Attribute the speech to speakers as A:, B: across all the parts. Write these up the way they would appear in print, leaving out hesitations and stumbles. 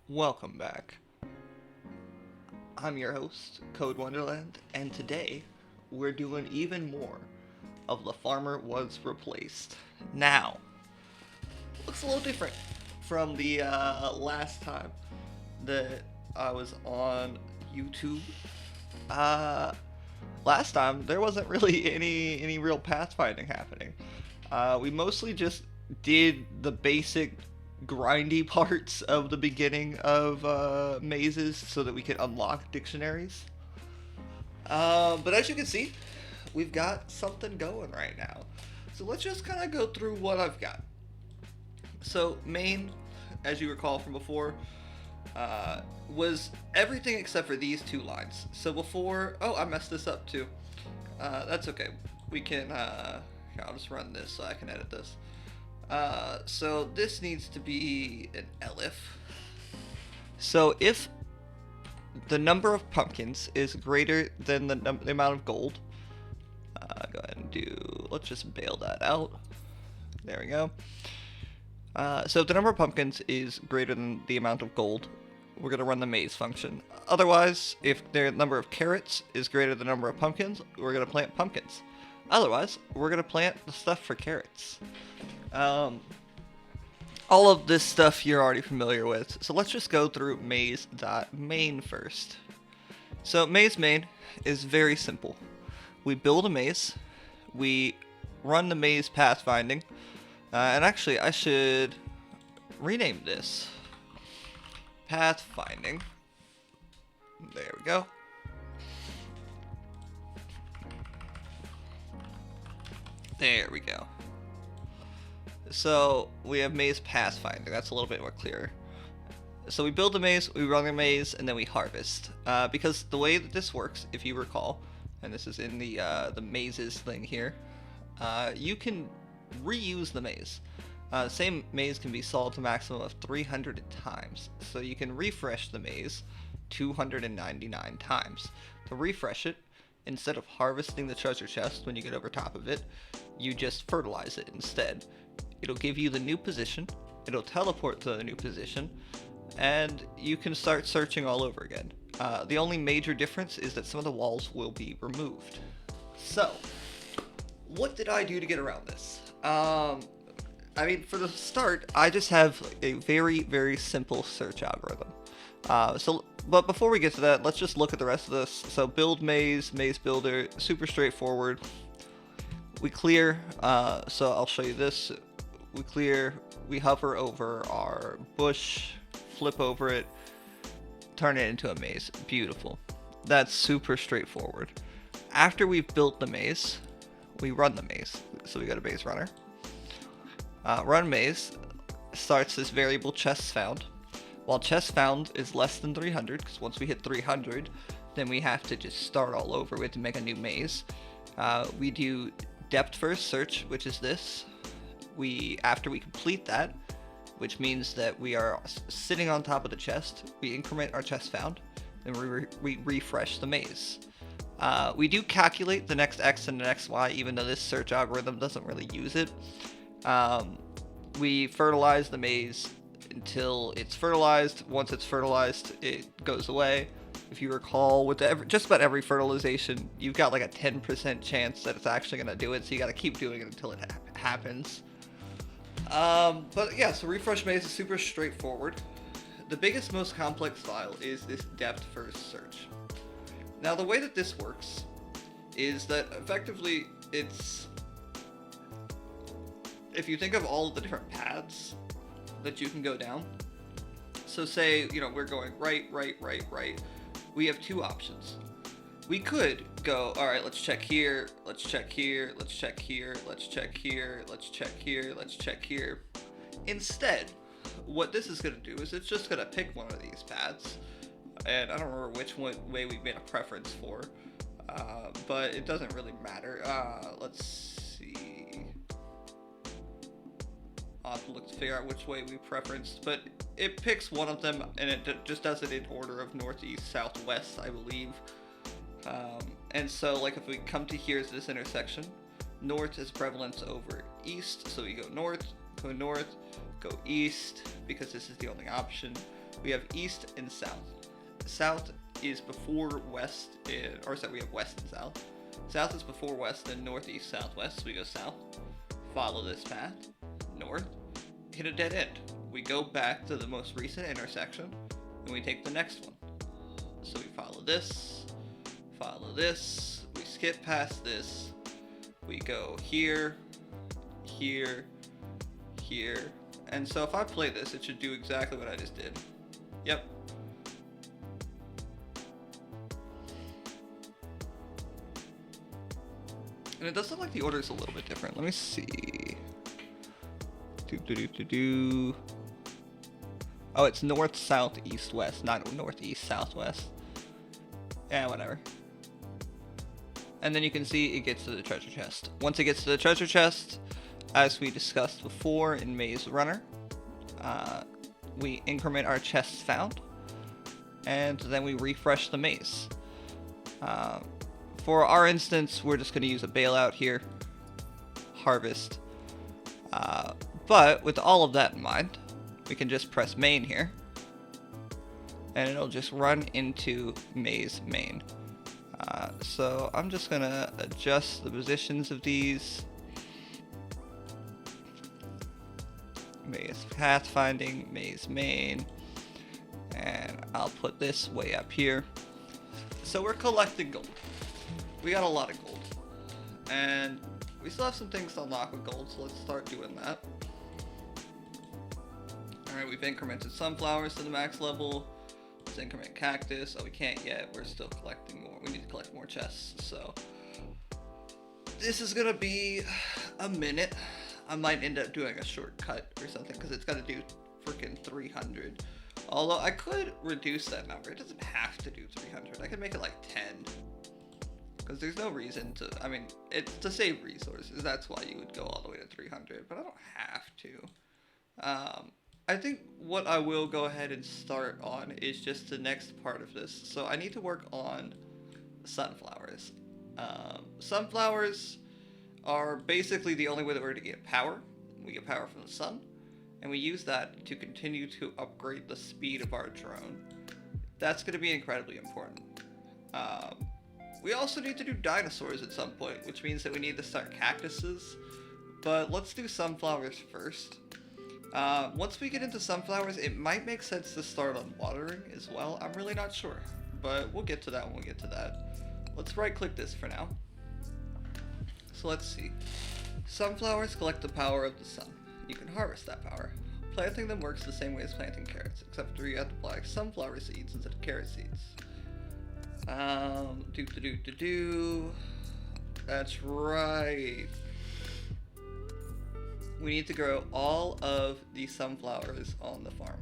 A: Welcome back. I'm your host, Code Wonderland, and today we're doing even more of The Farmer Was Replaced. Now, looks a little different from the last time that I was on YouTube. Uh, Last time there wasn't really any real pathfinding happening. We mostly just did the basic grindy parts of the beginning of mazes so that we could unlock dictionaries. But as you can see, we've got something going right now. So let's just kind of go through what I've got. So main, as you recall from before, was everything except for these two lines. So before, oh, I messed this up too. That's okay. We can, here, I'll just run this so I can edit this. So this needs to be an elif. So if the number of pumpkins is greater than the amount of gold, go ahead and do, let's just bail that out. There we go. So if the number of pumpkins is greater than the amount of gold, we're going to run the maze function. Otherwise, if the number of carrots is greater than the number of pumpkins, we're going to plant pumpkins. Otherwise, we're going to plant the stuff for carrots. All of this stuff you're already familiar with. So let's just go through maze.main first. So maze main is very simple. We build a maze. We run the maze pathfinding. And actually, I should rename this pathfinding. There we go. There we go. So we have maze pathfinding. That's a little bit more clear. So we build the maze, we run the maze, and then we harvest. Because the way that this works, if you recall, and this is in the mazes thing here, you can reuse the maze. Same maze can be solved a maximum of 300 times, so you can refresh the maze 299 times. To refresh it, instead of harvesting the treasure chest when you get over top of it, you just fertilize it instead. It'll give you the new position, it'll teleport to the new position, and you can start searching all over again. The only major difference is that some of the walls will be removed. So, what did I do to get around this? I mean, for the start, I just have a very, very simple search algorithm. But before we get to that, let's just look at the rest of this. So build maze, maze builder, super straightforward. We clear, so I'll show you this. We clear, we hover over our bush, flip over it, turn it into a maze. Beautiful. That's super straightforward. After we've built the maze, we run the maze. So we go to maze runner. Run maze starts this variable chests found. While chests found is less than 300, because once we hit 300, then we have to just start all over with to make a new maze. We do depth first search, which is this. After we complete that, which means that we are sitting on top of the chest, we increment our chest found, and we refresh the maze. We do calculate the next X and the next Y, even though this search algorithm doesn't really use it. We fertilize the maze until it's fertilized. Once it's fertilized, it goes away. If you recall, with just about every fertilization, you've got like a 10% chance that it's actually going to do it, so you got to keep doing it until it happens. But yeah, so refresh maze is super straightforward. The biggest, most complex file is this depth first search. Now, the way that this works is that effectively it's, if you think of all of the different paths that you can go down, so say, we're going right, we have two options. We could go, alright, let's check here, let's check here, let's check here, let's check here, let's check here, let's check here. Instead, what this is going to do is it's just going to pick one of these paths, and I don't remember which way we made a preference for, but it doesn't really matter. Let's see. I'll have to look to figure out which way we preferenced, but it picks one of them, and it just does it in order of northeast, southwest, I believe. And so, like, if we come to here's this intersection, north is prevalence over east, so we go north, go east, because this is the only option. We have east and south. South is before west, or sorry, we have west and south. South is before west, then northeast, southwest. So we go south, follow this path, north, hit a dead end. We go back to the most recent intersection, and we take the next one. So we follow this, we skip past this, we go here, here, here, and so if I play this, it should do exactly what I just did. Yep. And it does look like the order is a little bit different. Let me see. Oh, it's north, south, east, west, not northeast, southwest. Yeah, whatever. And then you can see it gets to the treasure chest. Once it gets to the treasure chest, as we discussed before in Maze Runner, we increment our chests found, and then we refresh the maze. For our instance, we're just going to use a bailout here, harvest. But with all of that in mind, we can just press main here, and it'll just run into maze main. So I'm just going to adjust the positions of these. Maze pathfinding, maze main, and I'll put this way up here. So we're collecting gold. We got a lot of gold, and we still have some things to unlock with gold, so let's start doing that. Alright, we've incremented sunflowers to the max level. Let's increment cactus. Oh, we can't yet. We're still collecting more. We need to collect more chests, so this is gonna be a minute. I might end up doing a shortcut or something, because it's got to do freaking 300. Although I could reduce that number. It doesn't have to do 300. I could make it like 10. Because there's no reason to, I mean, it's to save resources. That's why you would go all the way to 300, but I don't have to. I think what I will go ahead and start on is just the next part of this. So I need to work on sunflowers. Sunflowers are basically the only way that we're going to get power. We get power from the sun, and we use that to continue to upgrade the speed of our drone. That's going to be incredibly important. We also need to do dinosaurs at some point, which means that we need to start cactuses, but let's do sunflowers first. Once we get into sunflowers, it might make sense to start on watering as well. I'm really not sure, but we'll get to that when we get to that. Let's right click this for now. So let's see. Sunflowers collect the power of the sun. You can harvest that power. Planting them works the same way as planting carrots, except for you have to plant sunflower seeds instead of carrot seeds. That's right. We need to grow all of the sunflowers on the farm.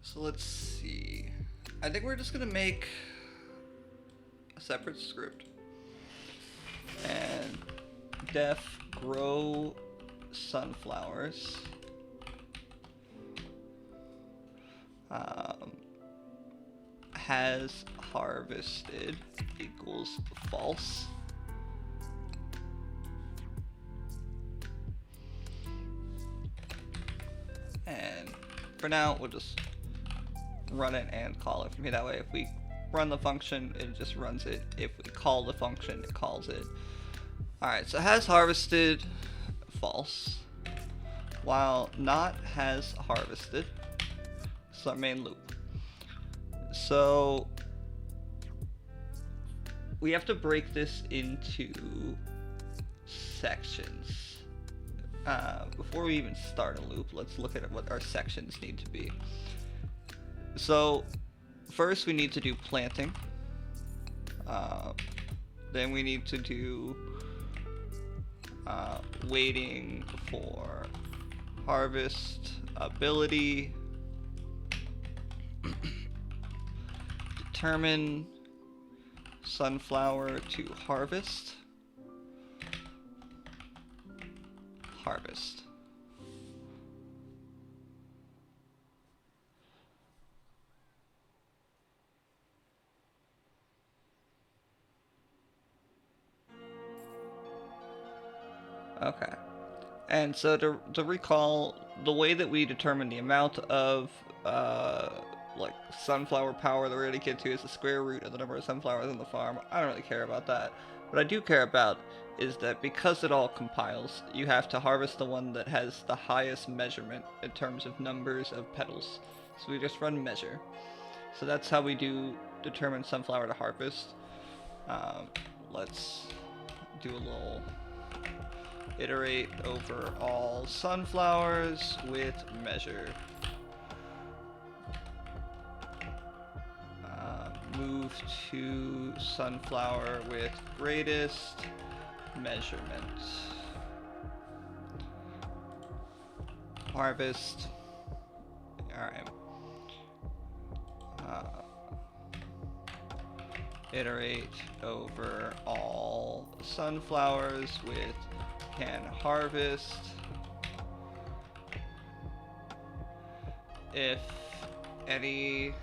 A: So let's see. I think we're just gonna make a separate script and def grow sunflowers has harvested equals false. And for now, we'll just run it and call it from here. That way, if we run the function, it just runs it. If we call the function, it calls it. Alright, so has harvested false, while not has harvested. This is our main loop. So we have to break this into sections. Before we even start a loop, let's look at what our sections need to be. So first we need to do planting. Then we need to do waiting for harvest ability. Determine sunflower to harvest. Harvest. Okay. And so to recall the way that we determine the amount of like sunflower power that we're going to get to is the square root of the number of sunflowers on the farm. I don't really care about that. What I do care about is that because it all compiles, you have to harvest the one that has the highest measurement in terms of numbers of petals. So we just run measure. So that's how we do determine sunflower to harvest. Let's do a little iterate over all sunflowers with measure. Move to sunflower with greatest measurement. Harvest. Alright. Iterate over all sunflowers with can harvest if any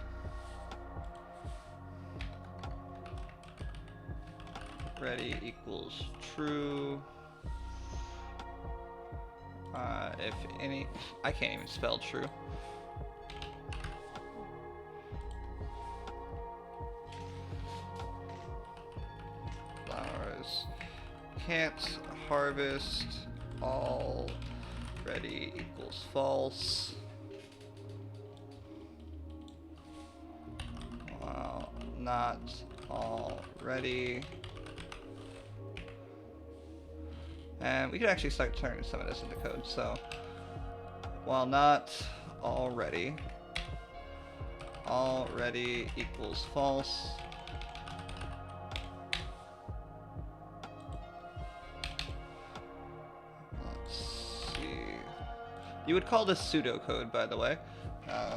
A: ready equals true. If any, I can't even spell true. Flowers can't harvest all ready equals false. Well, not all ready. And we can actually start turning some of this into code. So, while not already equals false. Let's see. You would call this pseudocode, by the way,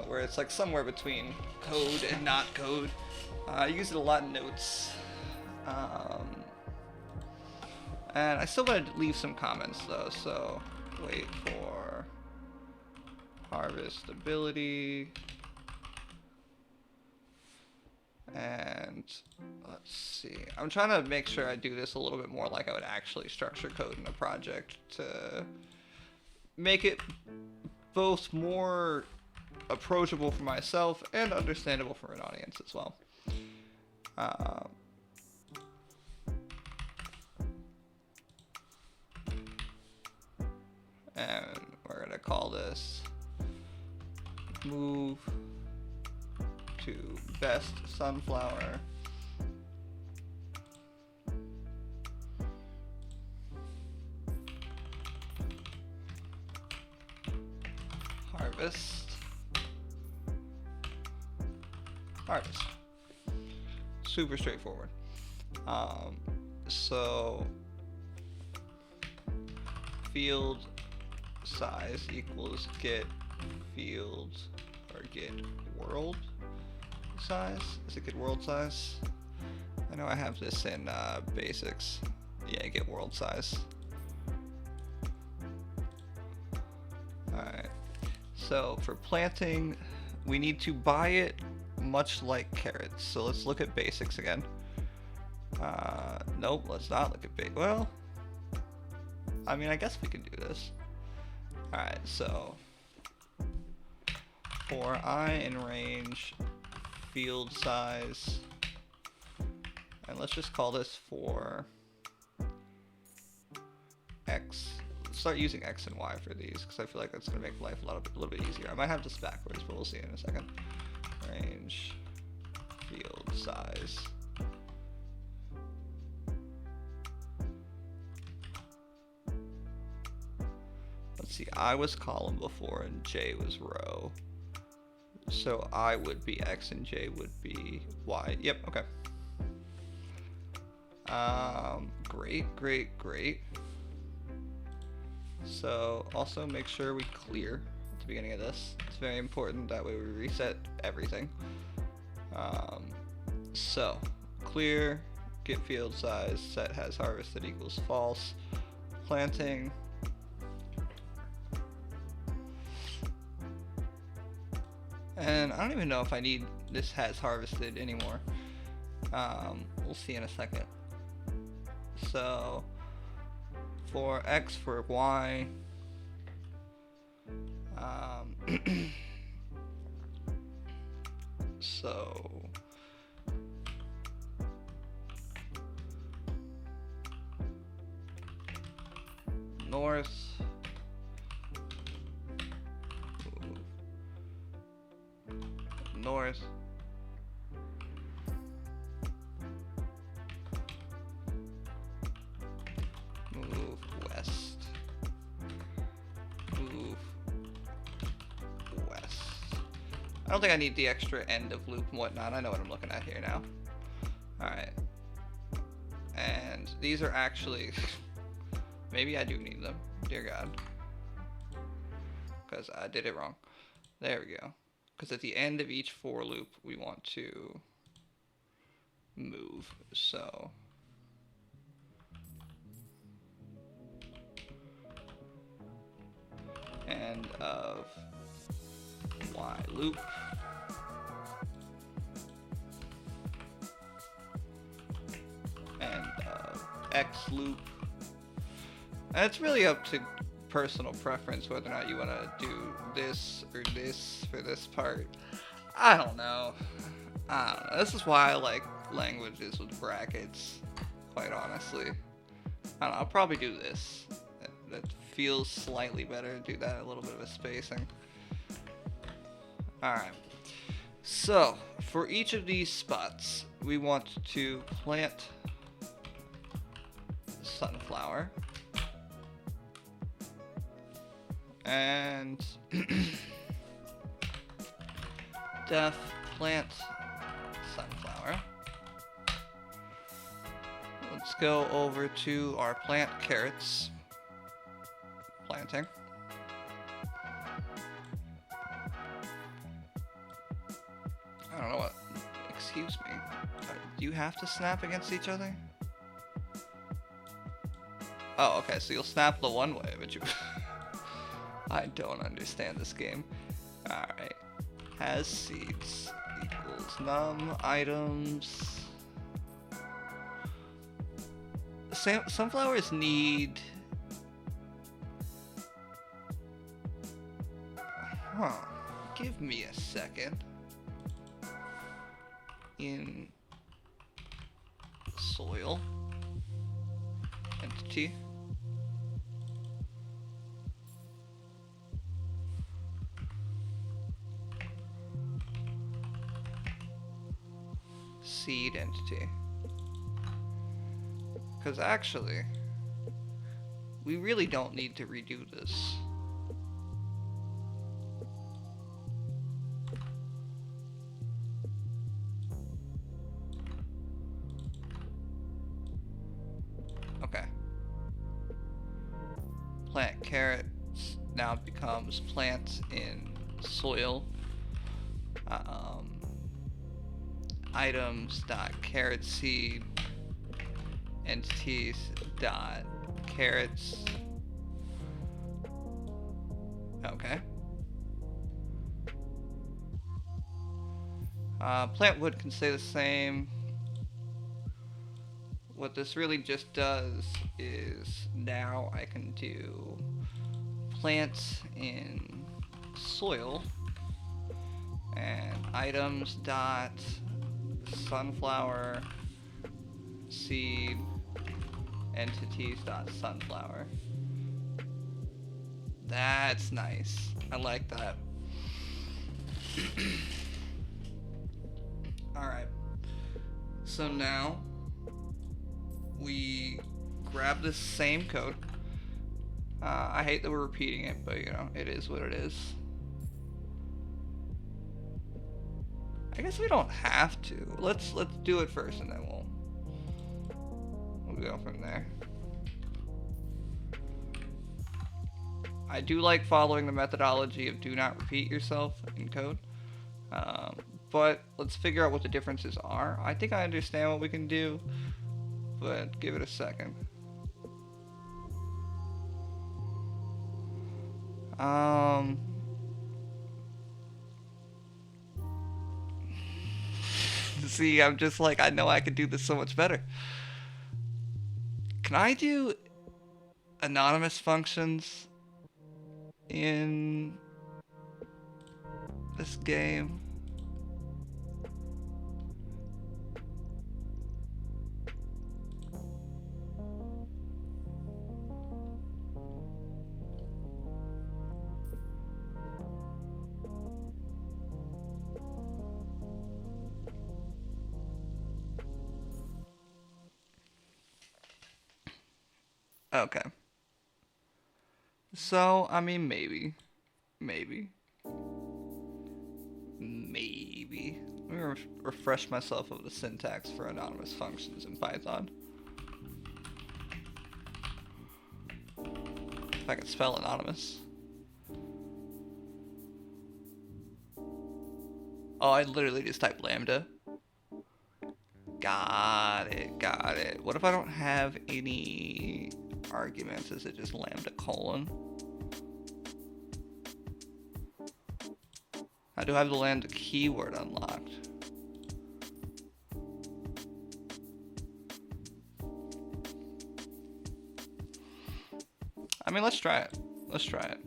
A: where it's like somewhere between code and not code. I use it a lot in notes. And I still want to leave some comments though, so wait for harvest ability. And let's see. I'm trying to make sure I do this a little bit more like I would actually structure code in a project to make it both more approachable for myself and understandable for an audience as well. And we're going to call this move to best sunflower. Harvest. Super straightforward. So field size equals get field or get world size. Is it get world size? I know I have this in basics. Yeah, get world size. Alright. So for planting, we need to buy it much like carrots. So let's look at basics again. Nope, let's not look at basics. Well, I mean, I guess we can do this. Alright, so for I in range, field size, and let's just call this for X. Let's start using X and Y for these, because I feel like that's going to make life a little bit easier. I might have this backwards, but we'll see in a second. Range, field size. Let's see, I was column before and J was row. So I would be X and J would be Y. Yep, okay. Great. So also make sure we clear at the beginning of this. It's very important, that way we reset everything. So clear, get field size, set has harvested equals false, planting. And I don't even know if I need this has harvested anymore. We'll see in a second. So for X, for Y, So north, north, move west, move west. I don't think I need the extra end of loop and whatnot. I know what I'm looking at here now. Alright. And these are actually... maybe I do need them. Dear God. Because I did it wrong. There we go. Because at the end of each for loop, we want to move. So... end of while loop. End of X loop. And it's really up to personal preference whether or not you want to do this or this for this part. I don't know. This is why I like languages with brackets, quite honestly. I don't know, I'll probably do this. That feels slightly better to do that, a little bit of a spacing. Alright. So, for each of these spots, we want to plant sunflower. And def plant sunflower. Let's go over to our plant carrots. Planting. I don't know what. Excuse me. Do you have to snap against each other? Oh, okay. So you'll snap the one way, but you. I don't understand this game. Alright. Has seeds equals num items. Sunflowers need... Huh. Give me a second. In soil entity. Seed entity. Because actually, we really don't need to redo this. Okay. Plant carrots now becomes plant in soil. Items dot carrot seed entities dot carrots. Okay. Plant wood can stay the same. What this really just does is now I can do plant in soil and items dot sunflower seed entities dot sunflower. That's nice. I like that. Alright. So now we grab this same code. I hate that we're repeating it, but you know, it is what it is. I guess we don't have to. Let's do it first, and then we'll go from there. I do like following the methodology of do not repeat yourself in code, but let's figure out what the differences are. I think I understand what we can do, but give it a second. See, I'm just like, I know I could do this so much better. Can I do anonymous functions in this game. Okay. So, I mean, maybe. Maybe. Maybe. Let me refresh myself of the syntax for anonymous functions in Python. If I can spell anonymous. Oh, I literally just typed lambda. Got it, got it. What if I don't have any arguments? Is it just lambda colon? I do have the lambda keyword unlocked. I mean, let's try it. Let's try it.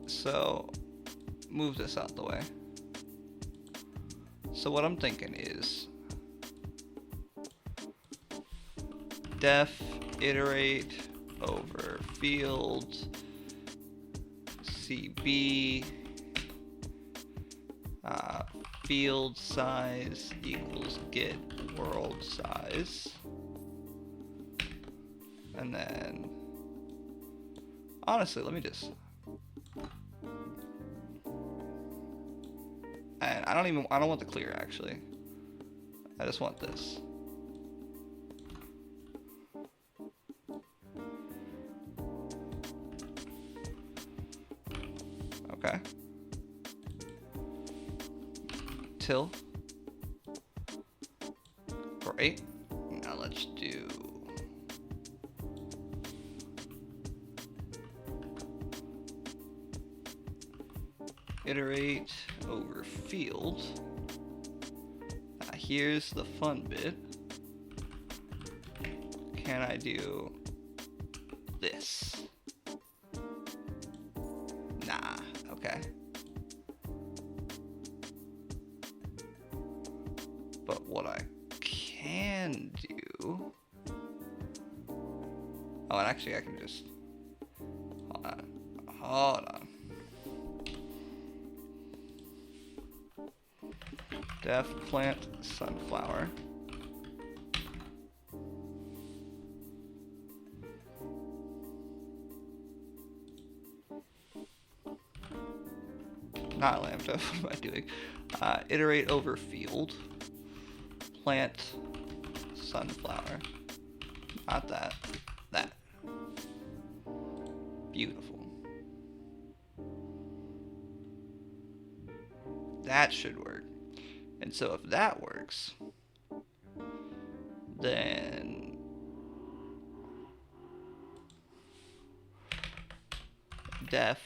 A: So, move this out the way. So what I'm thinking is def iterate over field CB field size equals get world size, and then honestly, let me just, and I don't want the clear actually. I just want this. Okay. Till. Great. Now let's do iterate over field. Now here's the fun bit. Can I do this? Nah, okay. But what I can do... Oh, and actually I can just... Hold on. Hold on. Def plant sunflower. Not lambda, what am I doing? Iterate over field. Plant sunflower. Not that. That. Beautiful. That should work. And so if that works, then def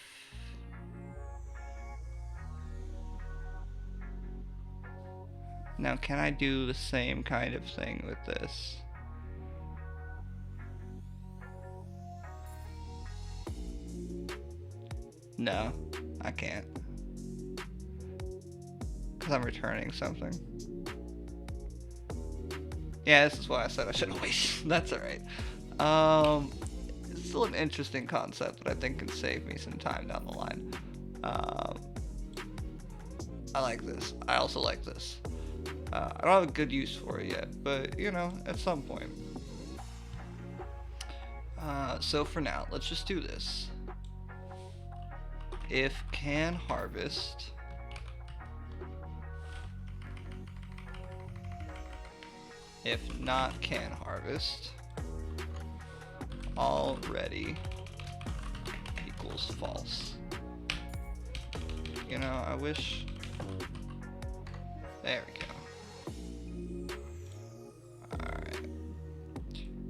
A: now can I do the same kind of thing with this? No, I can't. Because I'm returning something. Yeah, this is why I said I should wait. That's alright. It's still an interesting concept that I think can save me some time down the line. I like this. I also like this. I don't have a good use for it yet, but you know, at some point. So for now, let's just do this. If can harvest, if not can harvest, already equals false. You know, I wish, there we go. Alright.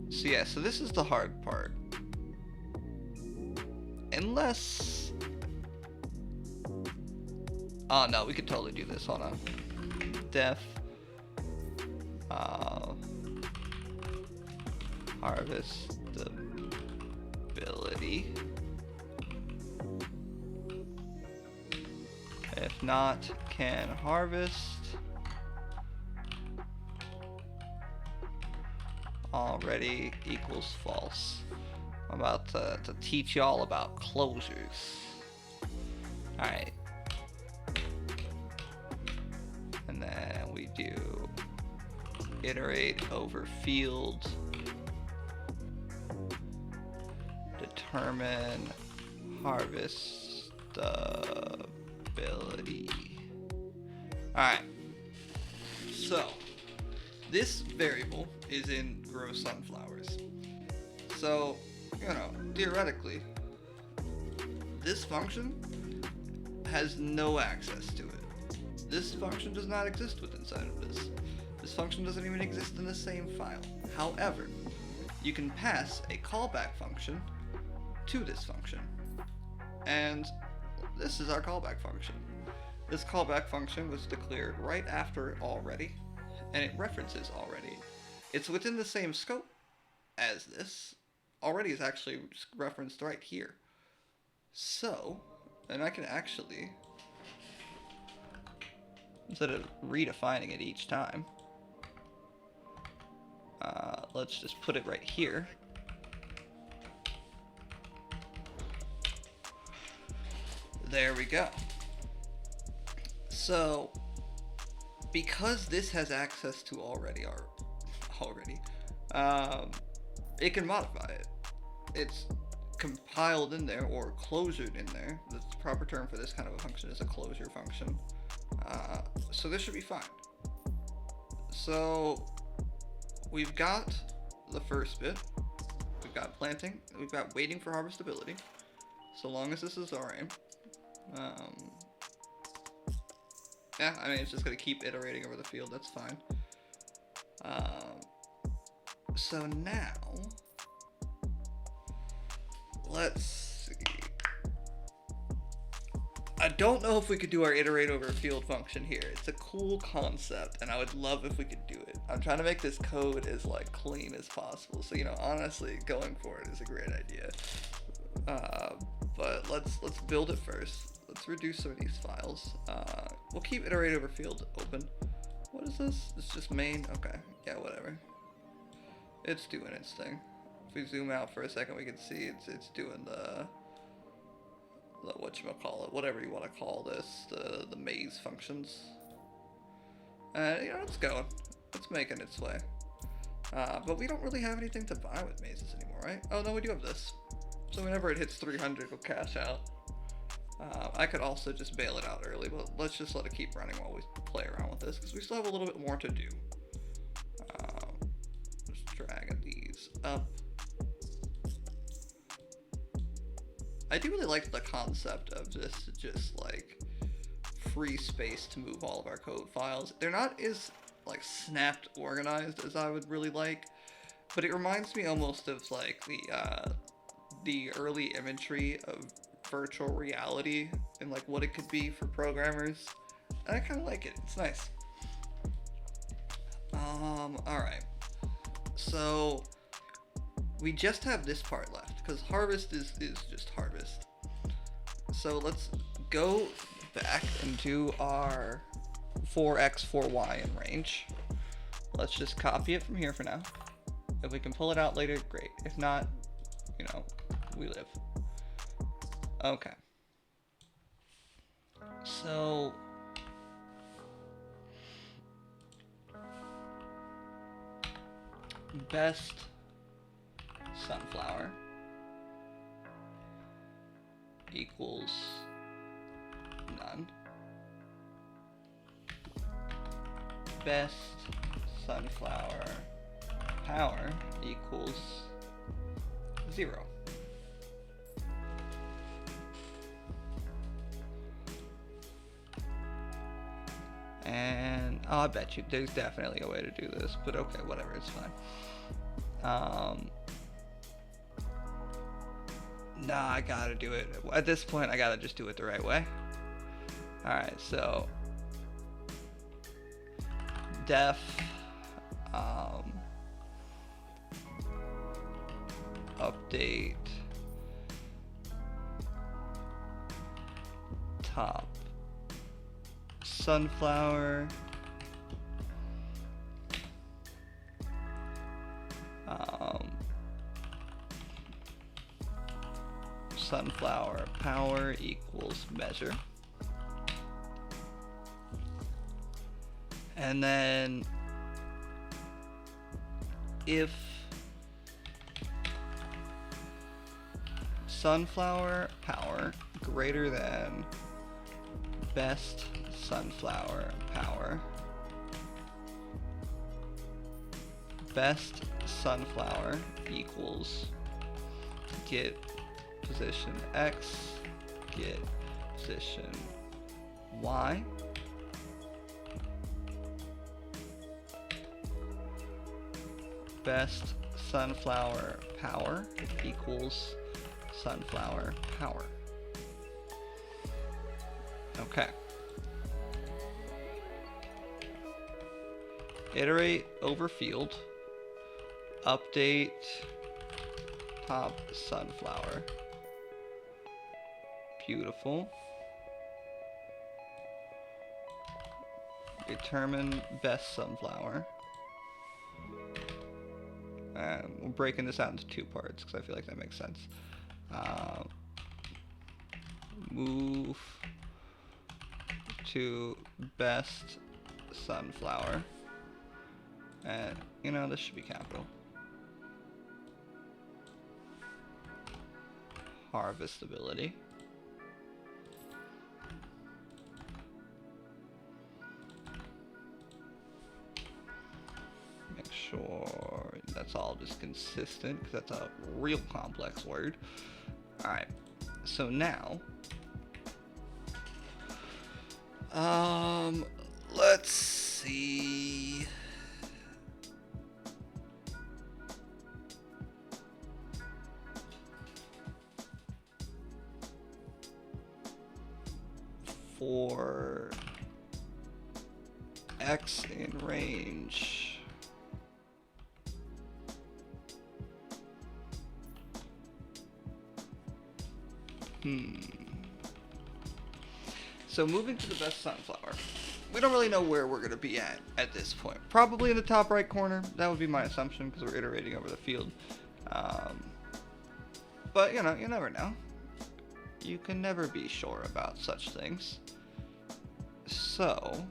A: So yeah, so this is the hard part. Unless, oh no, we could totally do this, hold on. Def harvestability. If not, can harvest. Already equals false. I'm about to teach y'all about closures. Alright. And then we do iterate over field. Determine harvestability. Alright. So, this variable is in grow sunflowers. So, you know, theoretically, this function has no access to it. This function does not exist within inside of this. This function doesn't even exist in the same file. However, you can pass a callback function to this function. And this is our callback function. This callback function was declared right after already, and it references already. It's within the same scope as this. Already is actually referenced right here. So, and I can actually, instead of redefining it each time, let's just put it right here. There we go. So, because this has access to already, it can modify it. It's compiled in there or closured in there. The proper term for this kind of a function is a closure function. So this should be fine. So we've got the first bit. We've got planting. We've got waiting for harvestability. So long as this is our aim. Yeah, I mean, it's just going to keep iterating over the field. That's fine. So now, let's see. I don't know if we could do our iterate over field function here. It's a cool concept, and I would love if we could do it. I'm trying to make this code as like clean as possible. So, you know, honestly, going for it is a great idea. But let's build it first. Let's reduce some of these files. We'll keep iterate over field open. What is this? It's just main. Okay, yeah, whatever. It's doing its thing. If we zoom out for a second, we can see it's doing the whatchamacallit, whatever you want to call this, the maze functions. You know, it's going. It's making its way. But we don't really have anything to buy with mazes anymore, right? Oh no, we do have this. So whenever it hits 300, it'll cash out. I could also just bail it out early, but let's just let it keep running while we play around with this, because we still have a little bit more to do. Just dragging these up. I do really like the concept of just like free space to move all of our code files. They're not as like snapped organized as I would really like, but it reminds me almost of like the early imagery of virtual reality and like what it could be for programmers. And I kind of like it. It's nice. Alright. So we just have this part left because harvest is just harvest. So let's go back and do our 4x 4y in range. Let's just copy it from here for now. If we can pull it out later, great. If not, you know, we live. Okay. So best sunflower equals none. Best sunflower power equals 0. And I bet you there's definitely a way to do this, but okay, whatever, it's fine. Nah, I gotta do it. At this point, I gotta just do it the right way. Alright, so def update top sunflower, sunflower power equals measure. And then if sunflower power greater than best sunflower power, best sunflower equals get position X, get position Y, best sunflower power equals sunflower power. Okay. Iterate over field, update top sunflower. Beautiful. Determine best sunflower. We're breaking this out into two parts because I feel like that makes sense. Move to best sunflower. And, you know, this should be capital. Harvestability. Make sure that's all just consistent, because that's a real complex word. Alright, so now, let's see. For X in range, so moving to the best sunflower, we don't really know where we're going to be at this point. Probably in the top right corner. That would be my assumption because we're iterating over the field. But you know, you never know. You can never be sure about such things. So,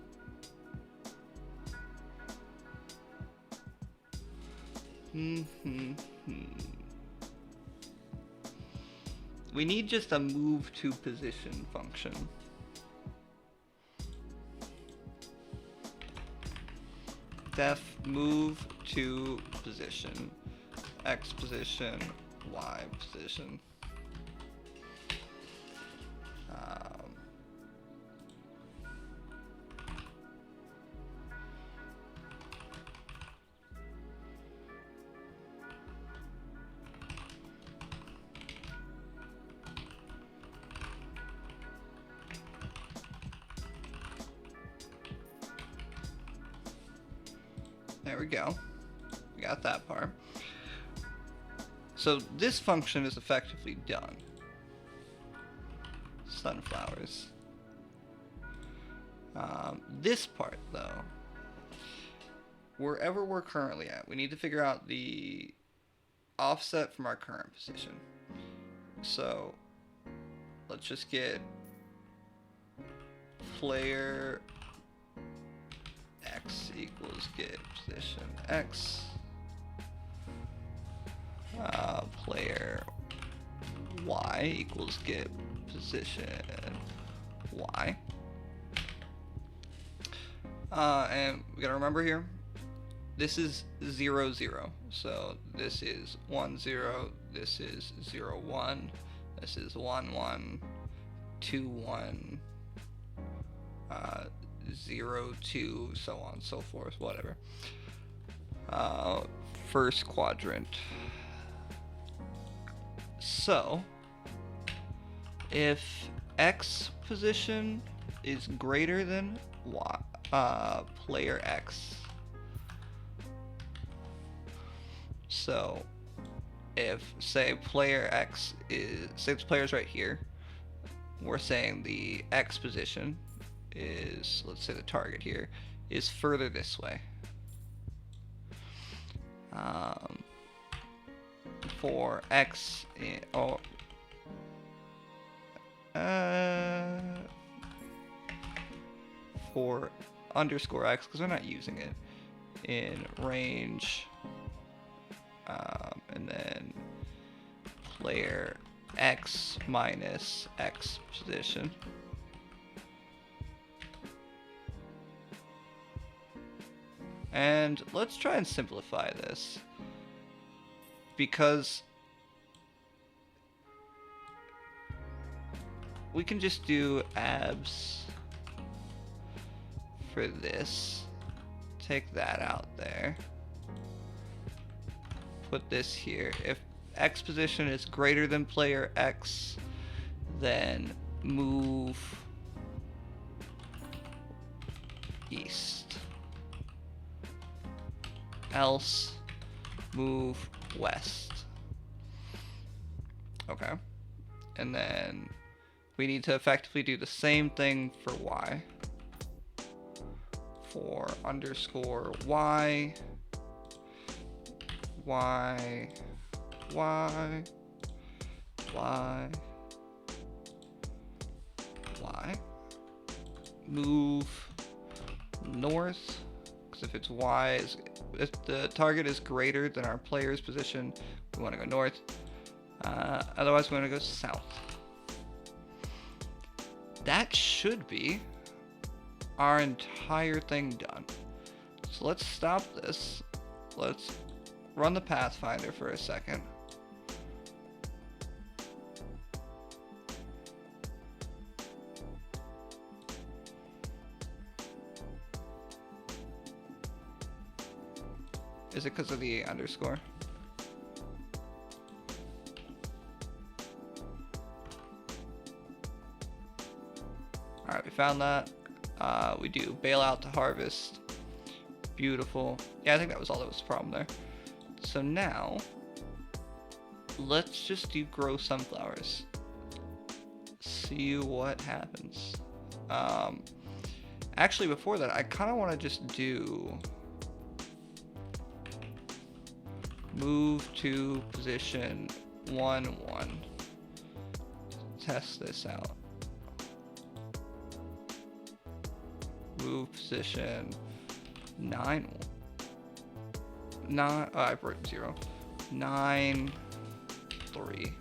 A: we need just a move to position function. Def move to position, X position, Y position. There we go. We got that part. So this function is effectively done. Sunflowers. This part, though, wherever we're currently at, we need to figure out the offset from our current position. So let's just get player X equals get position X. Player Y equals get position Y. And we gotta remember here, this is 0, 0. So this is 1, 0. This is 0, 1. This is 1, 1. 2, 1. 0, 2, so on and so forth, whatever. First quadrant. So, if X position is greater than Y, player X. So, if, say, player X is, say this player's right here, we're saying the X position is, let's say the target here, is further this way. For x, for underscore x, because we're not using it, in range, and then player x minus x position. And let's try and simplify this, because we can just do abs for this, take that out there, put this here. If x position is greater than player x, then move east, else move west. Okay, and then we need to effectively do the same thing for y. For underscore y, y, y, y, y, move north, because if it's y, if the target is greater than our player's position, we want to go north. Otherwise, we want to go south. That should be our entire thing done. So let's stop this. Let's run the Pathfinder for a second. Is it because of the underscore? Alright, we found that. We do bailout to harvest. Beautiful. Yeah, I think that was all that was the problem there. So now, let's just do grow sunflowers. See what happens. Actually, before that, I kind of want to just do move to position 1, 1. Test this out. Move position 9, 9. Oh, I wrote 0. 9, 3.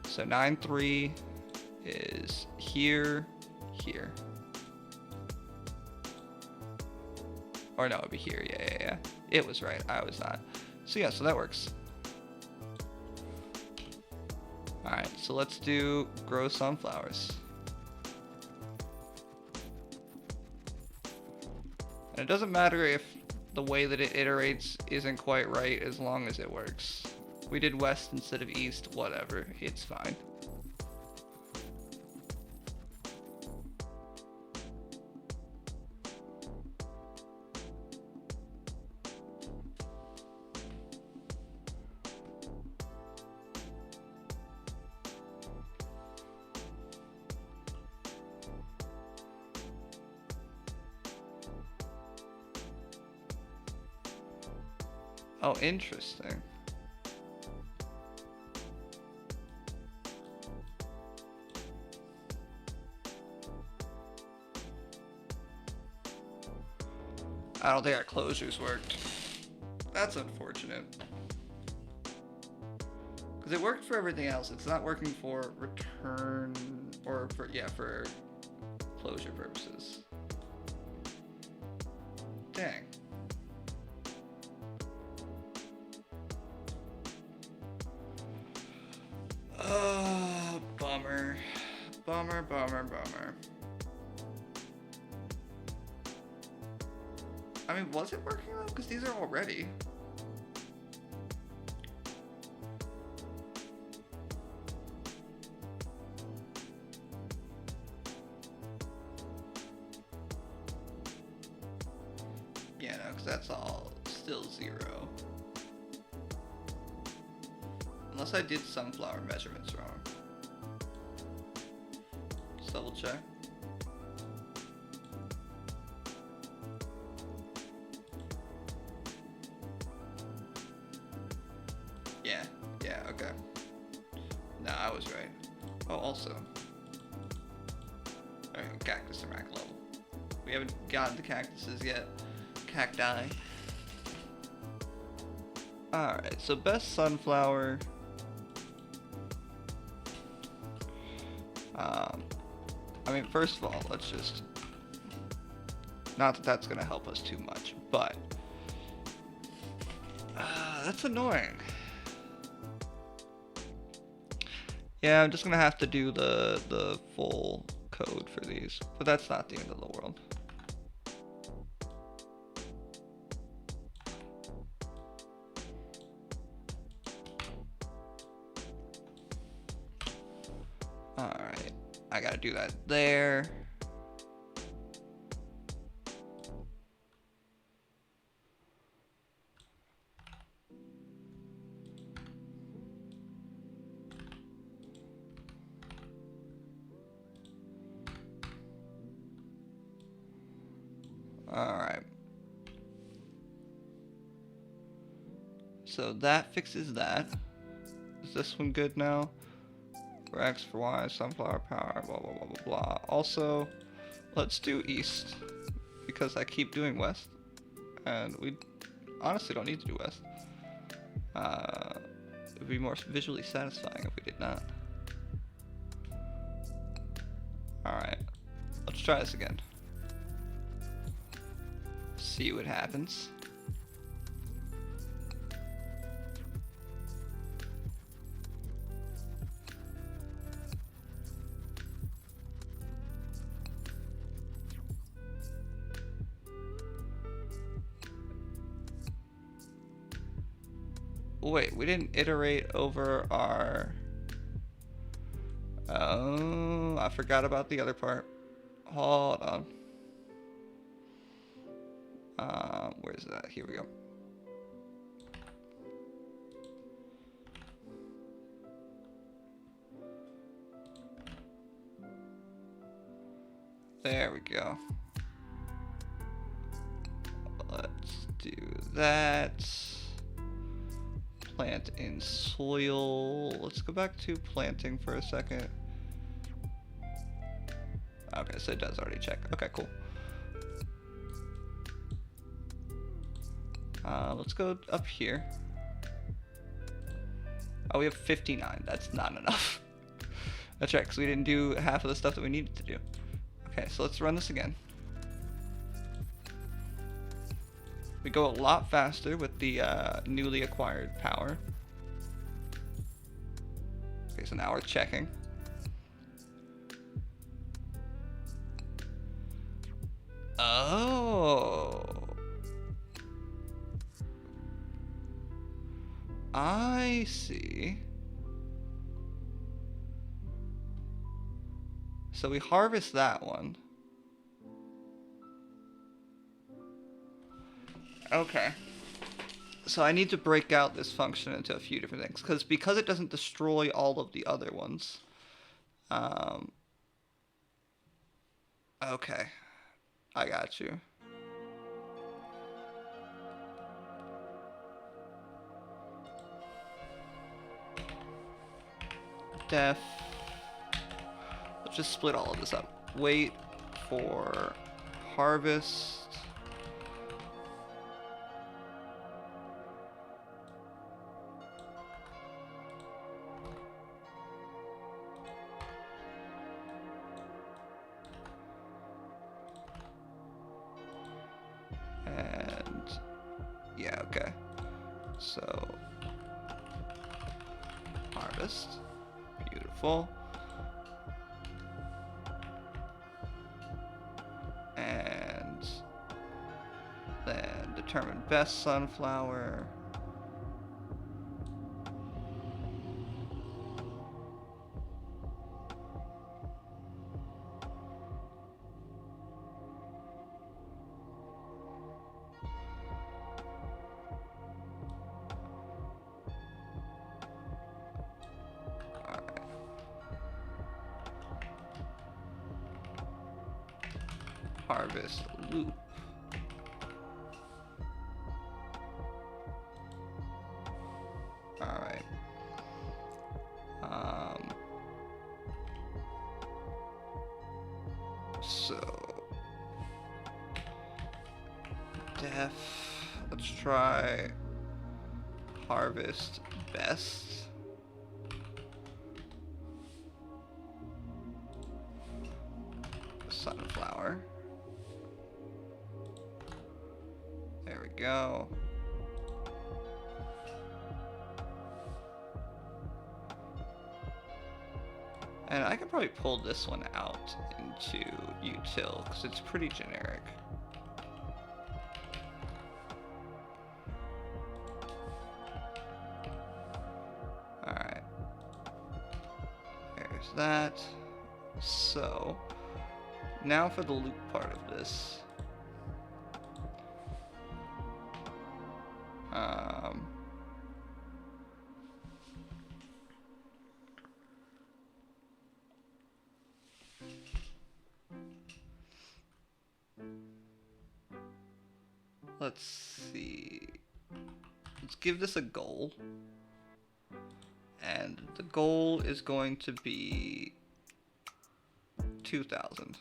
A: So 9, 3 is here, here. Or no, it'd be here. Yeah. It was right. I was not. So yeah, so that works. Alright, so let's do grow sunflowers. And it doesn't matter if the way that it iterates isn't quite right, as long as it works. We did west instead of east, whatever, it's fine. Oh, interesting. I don't think our closures worked. That's unfortunate. Because it worked for everything else. It's not working for return or for, yeah, for closure purposes. Dang. Bummer. Bummer. I mean, was it working though? Because these are all ready. Yeah, no, because that's all still 0. Unless I did sunflower measurements wrong. Just double check. also. Alright, cactus rack level. We haven't gotten the cactuses yet. Cacti. Alright, so best sunflower. I mean, first of all, let's just... Not that that's gonna help us too much, but... that's annoying. Yeah, I'm just gonna have to do the full code for these, but that's not the end of the world. Alright, I gotta do that there. Alright. So that fixes that. Is this one good now? For X, for Y, sunflower power, blah, blah, blah, blah, blah. Also, let's do East, because I keep doing West, and we honestly don't need to do West. It would be more visually satisfying if we did not. Alright, let's try this again. See what happens. Wait, we didn't iterate over our... Oh, I forgot about the other part. Hold on. Where's that? Here we go. There we go. Let's do that. Plant in soil. Let's go back to planting for a second. Okay, so it does already check. Okay, cool. Let's go up here. Oh, we have 59. That's not enough. That's right, because we didn't do half of the stuff that we needed to do. Okay, so let's run this again. We go a lot faster with the newly acquired power. Okay, so now we're checking. Oh. I see. So we harvest that one. Okay. So I need to break out this function into a few different things, because it doesn't destroy all of the other ones. Okay. I got you. Def. Let's just split all of this up. Wait for harvest. And yeah, okay. So harvest. Beautiful. And then determine best sunflower. Harvest loop. Alright. So def, let's try harvest best. Sunflower. There we go. And I can probably pull this one out into util because it's pretty generic. Alright. There's that. So, now for the loop part of this. Let's see. Let's give this a goal. And the goal is going to be 2,000.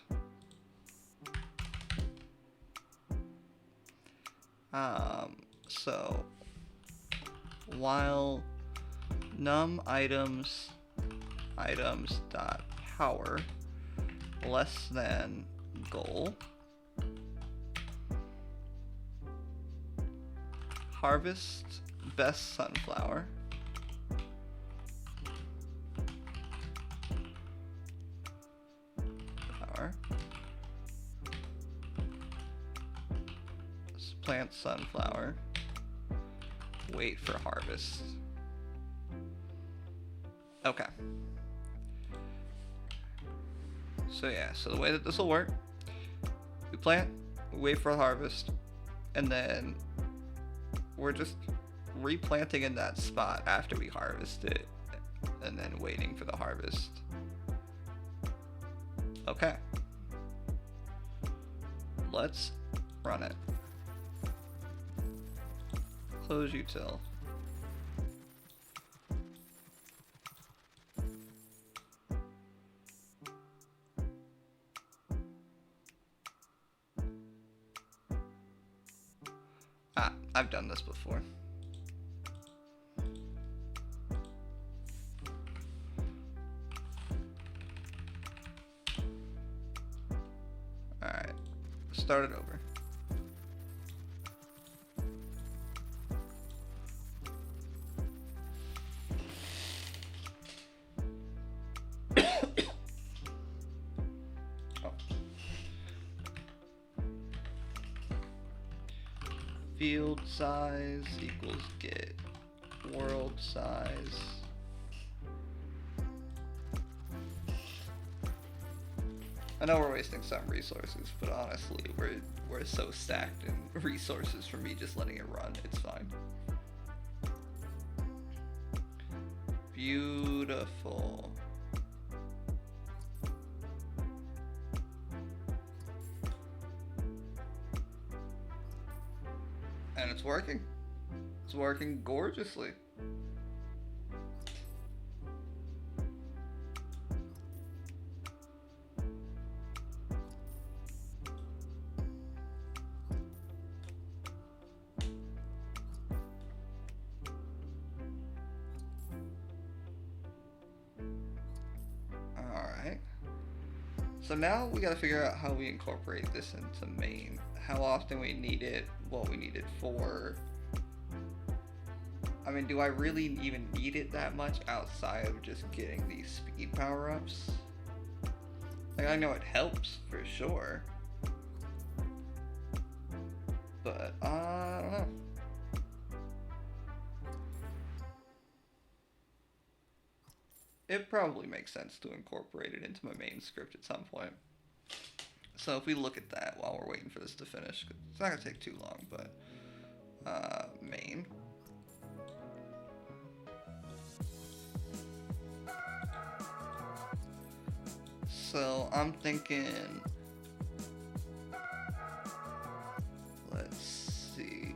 A: So while num items dot power less than goal, harvest best sunflower power, plant sunflower, wait for harvest. Okay. So yeah, so the way that this will work, we plant, we wait for harvest, and then we're just replanting in that spot after we harvest it, and then waiting for the harvest. Okay. Let's run it. Close util. I've done this before. Alright, start it over. Field size equals get world size. I know we're wasting some resources, but honestly, we're so stacked in resources for me just letting it run. It's fine. Beautiful. And it's working. It's working gorgeously. Alright. So now we gotta figure out how we incorporate this into main. How often we need it, what we need it for. I mean, do I really even need it that much outside of just getting these speed power-ups? Like, I know it helps for sure, but I don't know. It probably makes sense to incorporate it into my main script at some point. So if we look at that while we're waiting for this to finish, it's not gonna take too long, but main. So I'm thinking, let's see.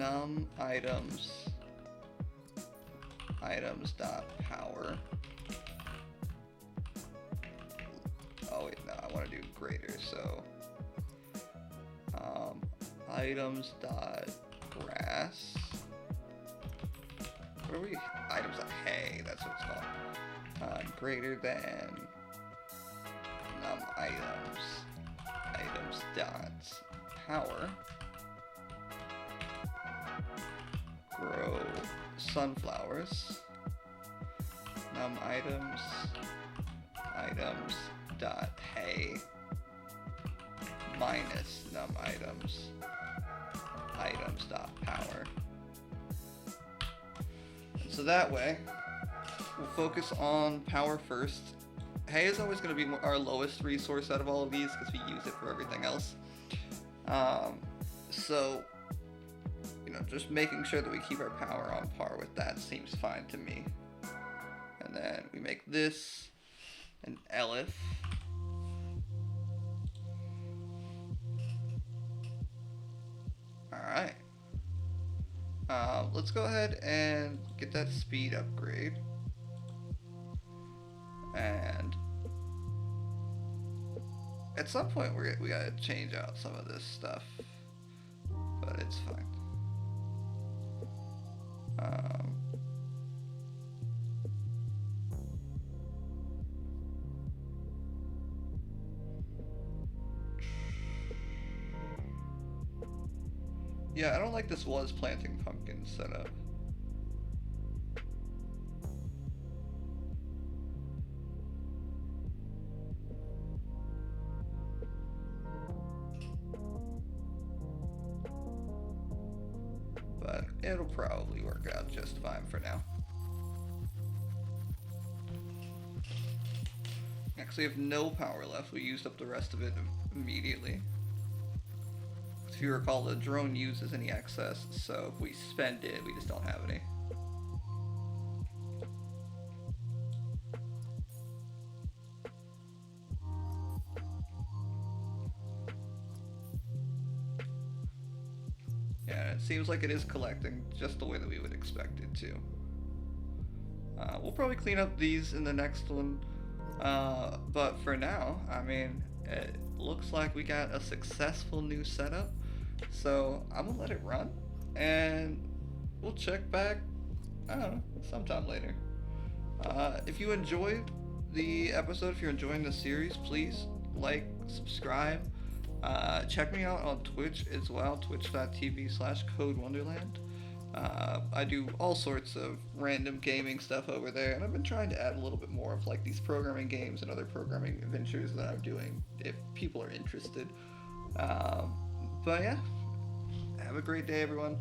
A: num items dot power. Oh wait, no, I want to do greater, so items dot grass. What are we? Items dot hay, that's what it's called. Greater than num items dot power. Grow sunflowers. Num items dot hay minus num items dot power. And so that way we'll focus on power first. Hay is always going to be our lowest resource out of all of these because we use it for everything else. So just making sure that we keep our power on par with that seems fine to me. And then we make this an elif. Alright. Let's go ahead and get that speed upgrade. And at some point we gotta change out some of this stuff. But it's fine. Yeah, I don't like this was planting pumpkins setup. But it'll probably work out just fine for now. Actually, we have no power left. We used up the rest of it immediately. If you recall, the drone uses any excess, so if we spend it, we just don't have any. Yeah, it seems like it is collecting just the way that we would expect it to. We'll probably clean up these in the next one, but for now, I mean, it looks like we got a successful new setup. So I'm gonna let it run, and we'll check back, I don't know, sometime later. If you enjoyed the episode, if you're enjoying the series, please like, subscribe. Check me out on Twitch as well, twitch.tv/CodeWonderland. I do all sorts of random gaming stuff over there, and I've been trying to add a little bit more of like these programming games and other programming adventures that I'm doing if people are interested. But yeah, have a great day, everyone.